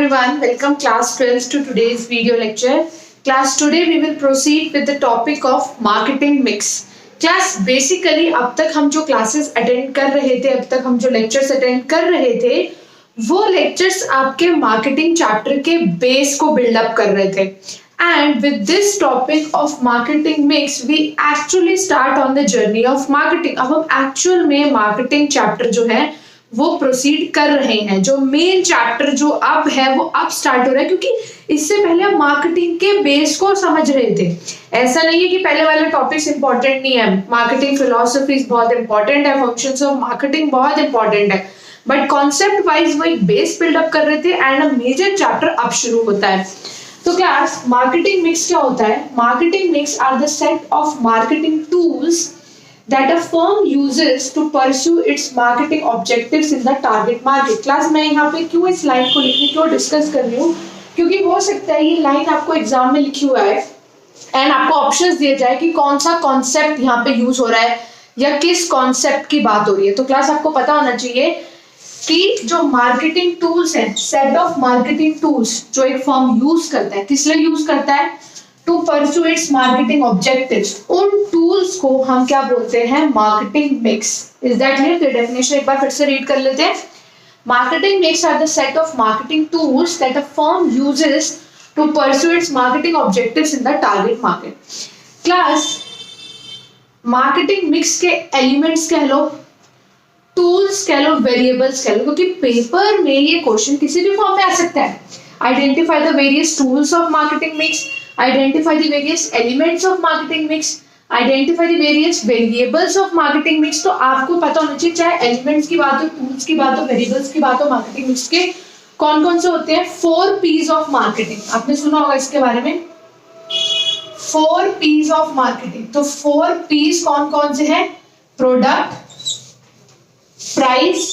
everyone, welcome class 12 to today's video lecture. Class today we will proceed with the topic of marketing mix. Class basically अब तक हम जो classes attend कर रहे थे, अब तक हम जो lectures attend कर रहे थे, वो lectures आपके marketing chapter के base को build up कर रहे थे. And with this topic of marketing mix, we actually start on the journey of marketing. अब हम actual में marketing chapter जो है वो प्रोसीड कर रहे हैं. जो मेन चैप्टर जो अब है वो अब स्टार्ट हो रहा है, क्योंकि इससे पहले हम मार्केटिंग के बेस को समझ रहे थे. ऐसा नहीं है कि पहले वाले टॉपिक्स इंपॉर्टेंट नहीं है. मार्केटिंग फिलोसफीज बहुत इंपॉर्टेंट है, फंक्शंस ऑफ मार्केटिंग बहुत इंपॉर्टेंट है, बट कॉन्सेप्ट वाइज वो एक बेस बिल्डअप कर रहे थे एंड अ मेजर चैप्टर अब शुरू होता है. तो क्लास मार्केटिंग मिक्स क्या होता है? Marketing mix are the set of marketing tools that a firm uses to pursue its marketing objectives in the target market. Class मैं यहाँ पे क्यों इस लाइन को लिखी, क्यों डिस्कस कर रही हूँ, क्योंकि हो सकता है ये लाइन आपको एग्जाम में लिखी हुआ है एंड आपको ऑप्शंस दिए जाए कि कौन सा कॉन्सेप्ट यहाँ पे यूज हो रहा है या किस कॉन्सेप्ट की बात हो रही है. तो क्लास आपको पता होना चाहिए कि जो मार्केटिंग टूल्स हैं, सेट ऑफ मार्केटिंग टूल्स जो एक फर्म यूज करता है, किस लिए यूज करता है? To pursue its marketing objectives. उन टूल्स को हम क्या बोलते हैं? Marketing mix. Is that clear? तो डेफिनेशन एक बार फिर से रीड कर लेते हैं. Marketing mix are the set of marketing tools that a firm uses to pursue its marketing objectives in the target market. Class marketing mix के elements कह लो, टूल्स कह लो, वेरिएबल्स कह लो, क्योंकि पेपर में ये क्वेश्चन किसी भी फॉर्म में आ सकता है. Identify the various tools of marketing mix, identify the various elements of marketing mix, identify the various variables of marketing mix. तो आपको पता होना चाहिए, चाहे एलिमेंट्स की बात हो, टूल्स की बात हो, वेरिएबल्स की बात हो, मार्केटिंग मिक्स के कौन कौन से होते हैं. 4 P's ऑफ मार्केटिंग आपने सुना होगा इसके बारे में. 4 P's ऑफ मार्केटिंग. तो 4 P's कौन कौन से हैं? प्रोडक्ट, प्राइस,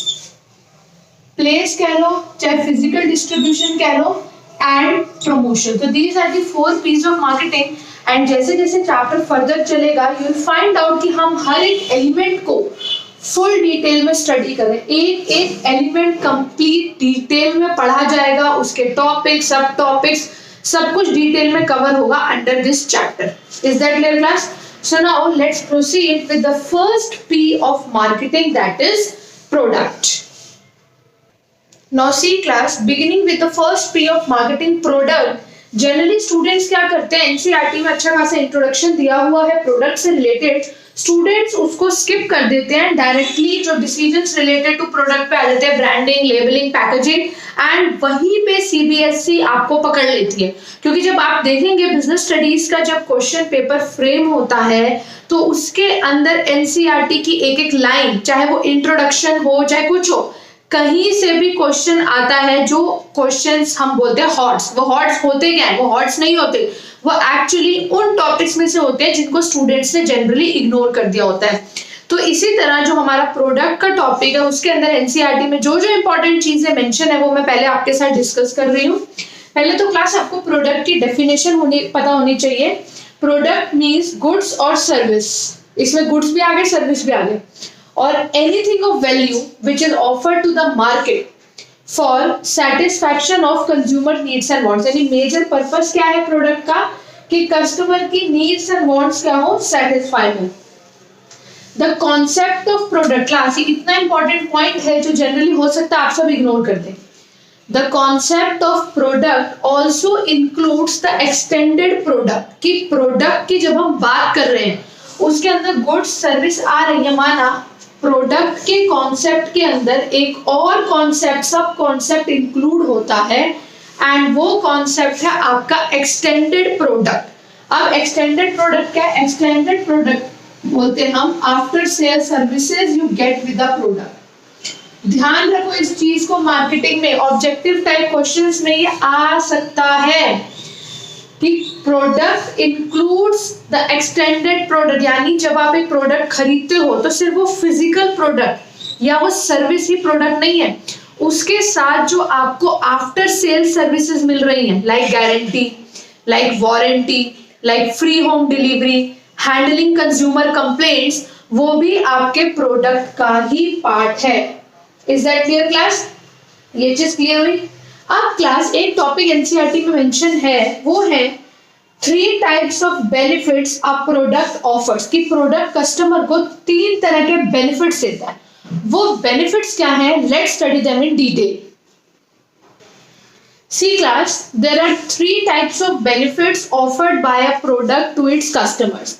प्लेस कह लो, चाहे फिजिकल डिस्ट्रीब्यूशन कह लो, एंड प्रमोशन. तो these are the 4 P's of marketing. And जैसे जैसे चैप्टर फर्दर चलेगा यू विल फाइंड आउट कि हम हर एक एलिमेंट को फुल डिटेल में स्टडी करें. एक एक एलिमेंट कंप्लीट डिटेल में पढ़ा जाएगा, उसके टॉपिक, सब टॉपिक्स, सब कुछ डिटेल में कवर होगा under this chapter. Is that clear class? So now let's proceed with the first P of marketing, that is product. Now see class, beginning with the first P of marketing, product. Generally students क्या करते हैं, NCERT में अच्छा खासा introduction दिया हुआ है product से रिलेटेड, स्टूडेंट्स उसको स्किप कर देते हैं, डायरेक्टली जो डिसीजंस रिलेटेड टू प्रोडक्ट पे आ जाते हैं, ब्रांडिंग, लेबलिंग, पैकेजिंग, एंड वहीं पे CBSE आपको पकड़ लेती है. क्योंकि जब आप देखेंगे बिजनेस स्टडीज का जब क्वेश्चन पेपर फ्रेम होता है तो उसके अंदर NCERT की एक एक लाइन, चाहे वो इंट्रोडक्शन हो चाहे कुछ हो, कहीं से भी क्वेश्चन आता है जो क्वेश्चंस हम बोलते हैं हॉट्स. वो हॉट्स होते क्या है? वो हॉट्स नहीं होते, वो एक्चुअली उन टॉपिक्स में से होते हैं जिनको स्टूडेंट्स ने जनरली इग्नोर कर दिया होता है. तो इसी तरह जो हमारा प्रोडक्ट का टॉपिक है उसके अंदर NCERT में जो जो इंपॉर्टेंट चीजें मेंशन है वो मैं पहले आपके साथ डिस्कस कर रही हूँ. पहले तो क्लास आपको प्रोडक्ट की डेफिनेशन पता होनी चाहिए. प्रोडक्ट मीन्स गुड्स और सर्विस. इसमें गुड्स भी आ गए, सर्विस भी आ गए. और anything of value which is offered to the market for satisfaction of consumer needs and wants. यानी मेजर पर्पस क्या है प्रोडक्ट का? कि कस्टमर की नीड्स एंड वांट्स क्या हो? सेटिस्फाई हो. The concept of product. Class इतना इंपॉर्टेंट पॉइंट है जो जनरली हो सकता है आप सब इग्नोर करते हैं. The concept of product also includes the extended product. कि प्रोडक्ट की जब हम बात कर रहे हैं उसके अंदर गुड्स सर्विस आ रही है, माना प्रोडक्ट के कॉन्सेप्ट के अंदर एक और कॉन्सेप्ट, सब कॉन्सेप्ट इंक्लूड होता है एंड वो कॉन्सेप्ट है आपका एक्सटेंडेड प्रोडक्ट. अब एक्सटेंडेड प्रोडक्ट क्या है? एक्सटेंडेड प्रोडक्ट बोलते हैं हम after sale services you get with the product. ध्यान रखो इस चीज को, मार्केटिंग में ऑब्जेक्टिव टाइप क्वेश्चंस में ये आ सकता है कि product includes the extended product. यानी जब आप एक प्रोडक्ट खरीदते हो तो सिर्फ वो फिजिकल प्रोडक्ट या वो सर्विस ही प्रोडक्ट नहीं है, उसके साथ जो आपको आफ्टर सेल सर्विसेज मिल रही हैं, like guarantee, like warranty, like free home delivery, handling consumer complaints, वो भी आपके प्रोडक्ट का ही पार्ट है. Is that clear class? ये चीज क्लियर हुई? अब क्लास एक टॉपिक एनसीईआरटी में मेंशन है, वो है 3 types of benefits a product offers, कि प्रोडक्ट कस्टमर को 3 तरह के बेनिफिट्स देता है। वो बेनिफिट्स क्या है? Let's study them in detail. See class, there are 3 types of benefits offered by a product to its customers.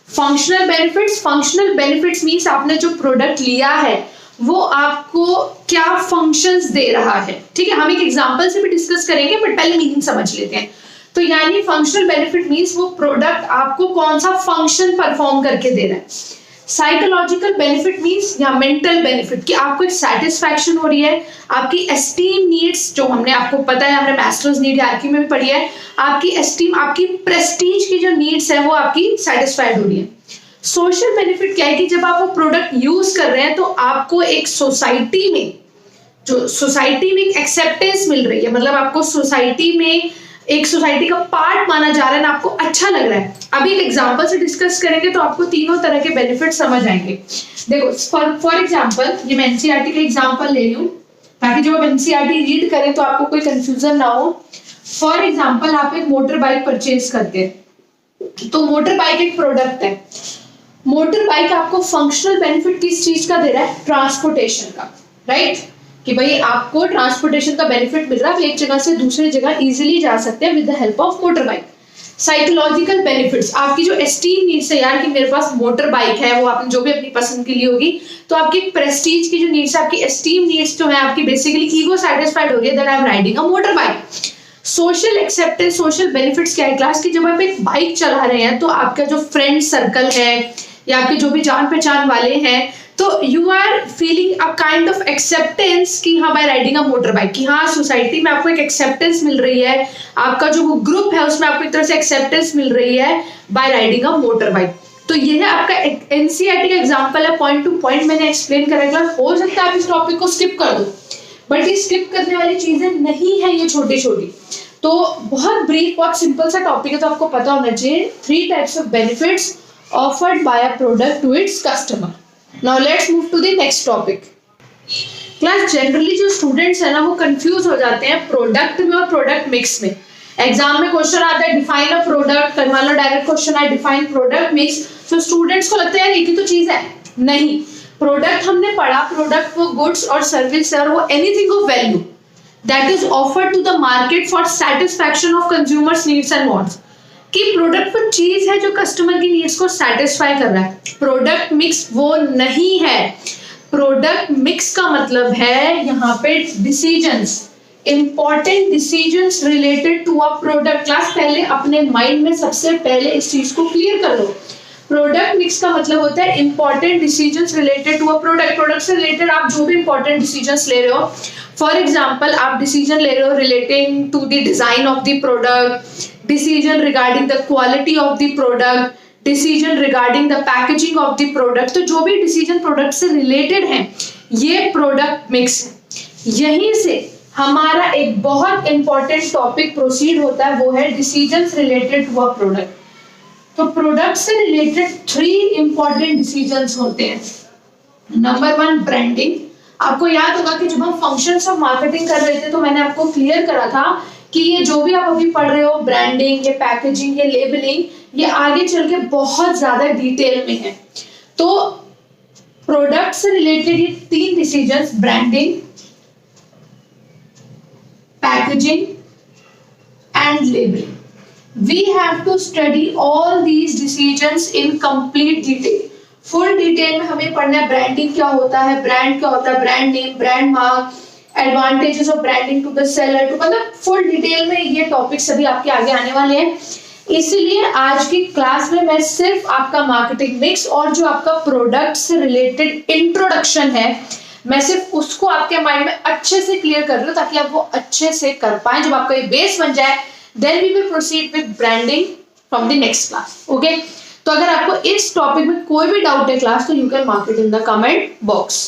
Functional benefits. Functional benefits means आपने जो प्रोडक्ट लिया है वो आपको क्या फंक्शंस दे रहा है, ठीक है। हम एक एग्जांपल से भी डिस्कस करेंगे, बट पहले मीनिंग समझ लेते हैं। तो यानी फंक्शनल बेनिफिट मींस वो प्रोडक्ट आपको कौन सा फंक्शन परफॉर्म करके दे रहा है। साइकोलॉजिकल बेनिफिट मींस या मेंटल बेनिफिट, कि आपको एक सेटिस्फैक्शन हो रही है, आपकी एस्टीम नीड्स, जो हमने आपको पता है, हमने मास्टर्स नीड हायरार्की में भी पढ़ी है, आपकी एस्टीम, आपकी प्रेस्टीज की जो नीड्स है वो आपकी सेटिस्फाइड हो रही है। सोशल बेनिफिट क्या है कि जब आप वो प्रोडक्ट यूज कर रहे हैं तो आपको एक सोसाइटी में, जो सोसाइटी में एक एक्सेप्टेंस मिल रही है, मतलब आपको सोसाइटी में एक सोसाइटी का पार्ट माना जा रहा है ना, आपको अच्छा लग रहा है। अभी एक एग्जांपल से डिस्कस करेंगे तो आपको तीनों तरह के बेनिफिट समझ आएंगे। देखो फॉर एग्जांपल, ये मैं एनसीईआरटी का एग्जांपल ले लूं ताकि जब आप एनसीईआरटी रीड करें तो आपको कोई कंफ्यूजन ना हो। फॉर एग्जांपल, आप एक मोटर बाइक परचेज करते हैं, तो मोटर बाइक एक प्रोडक्ट है। मोटर बाइक आपको फंक्शनल बेनिफिट किस चीज का दे रहा है? ट्रांसपोर्टेशन का, राइट? कि भाई आपको ट्रांसपोर्टेशन का बेनिफिट मिल रहा है, एक जगह से दूसरी जगह इजीली जा सकते हैं with the help of motor bike. Psychological benefits, आपकी जो एस्टीम नीड्स है यार, कि मेरे पास मोटर बाइक है, वो आपने जो भी अपनी पसंद की ली होगी, तो आपकी प्रेस्टीज की जो नीड्स है, आपकी एस्टीम नीड्स जो है आपकी बेसिकली ईगो सेटिस्फाइड हो रही है that I am riding a motor bike. Social acceptance, social benefits क्या है क्लास, की जब आप एक बाइक चला रहे हैं तो आपका जो फ्रेंड सर्कल है या आपके जो भी जान पहचान वाले हैं, तो you are feeling a kind of acceptance कि हाँ by riding a motor bike, कि हाँ सोसाइटी में आपको एक एक्सेप्टेंस मिल रही है, आपका जो वो ग्रुप है उसमें आपको एक तरह से एक्सेप्टेंस मिल रही है by riding a motor bike. तो ये है आपका एनसीईआरटी का एग्जांपल है, पॉइंट टू पॉइंट मैंने एक्सप्लेन करेगा। हो सकता है आप इस टॉपिक को स्किप कर दो, बट ये स्किप करने वाली चीजें नहीं है, ये छोटी छोटी, तो बहुत ब्रीफ, बहुत सिंपल सा टॉपिक है, तो आपको पता होना चाहिए 3 types of benefits offered by a product to its customer. Now let's move to the next topic. Class generally जो students है ना वो confuse हो जाते हैं प्रोडक्ट में और प्रोडक्ट मिक्स में। एग्जाम में क्वेश्चन आता है डिफाइन अ प्रोडक्ट, मान लो डायरेक्ट क्वेश्चन है डिफाइन प्रोडक्ट मिक्स, तो स्टूडेंट्स को लगता है यार एक ही तो चीज है। नहीं, प्रोडक्ट हमने पढ़ा, प्रोडक्ट वो गुड्स और सर्विस है और वो anything of value that is offered to the market for satisfaction of consumers needs and wants, कि प्रोडक्ट वो चीज है जो कस्टमर की नीड्स को सेटिस्फाई कर रहा है। प्रोडक्ट मिक्स वो नहीं है। प्रोडक्ट मिक्स का मतलब है यहाँ पे decisions, important decisions related to a product. Class पहले अपने माइंड में सबसे पहले इस चीज को क्लियर कर लो। प्रोडक्ट मिक्स का मतलब होता है important decisions related to a product. Product से रिलेटेड आप जो भी इंपॉर्टेंट डिसीजंस ले रहे हो, फॉर एग्जाम्पल आप डिसीजन ले रहे हो relating to the design of the product, decision regarding the quality of the product, decision regarding the packaging of the product, तो जो भी decision product से related है ये product mix है। यहीं से हमारा एक बहुत important topic proceed होता है, वो है decisions related to a product। तो product से related 3 important decisions होते हैं। Number 1 branding। आपको याद होगा कि जब हम functions of marketing कर रहे थे तो मैंने आपको क्लियर करा था कि ये जो भी आप अभी पढ़ रहे हो, ब्रांडिंग, ये पैकेजिंग, ये लेबलिंग, ये आगे चल के बहुत ज्यादा डिटेल में है। तो प्रोडक्ट से रिलेटेड ये 3 decisions, branding, packaging and labelling, we have to study all these decisions in complete detail. Full detail में हमें पढ़ना है ब्रांडिंग क्या होता है, ब्रांड क्या होता है, brand name, brand mark, advantages of branding to the seller, तो मतलब फुल डिटेल में ये टॉपिक सभी आपके आगे आने वाले हैं। इसलिए आज की क्लास में मैं सिर्फ आपका मार्केटिंग मिक्स और जो आपका प्रोडक्ट से रिलेटेड इंट्रोडक्शन है, मैं सिर्फ उसको आपके माइंड में अच्छे से क्लियर कर रही हूँ ताकि आप वो अच्छे से कर पाए। जब आपका ये बेस बन जाए then we will proceed with branding from the next class. Okay, तो अगर आपको इस टॉपिक में कोई भी डाउट है क्लास, तो you can mark it in the comment box.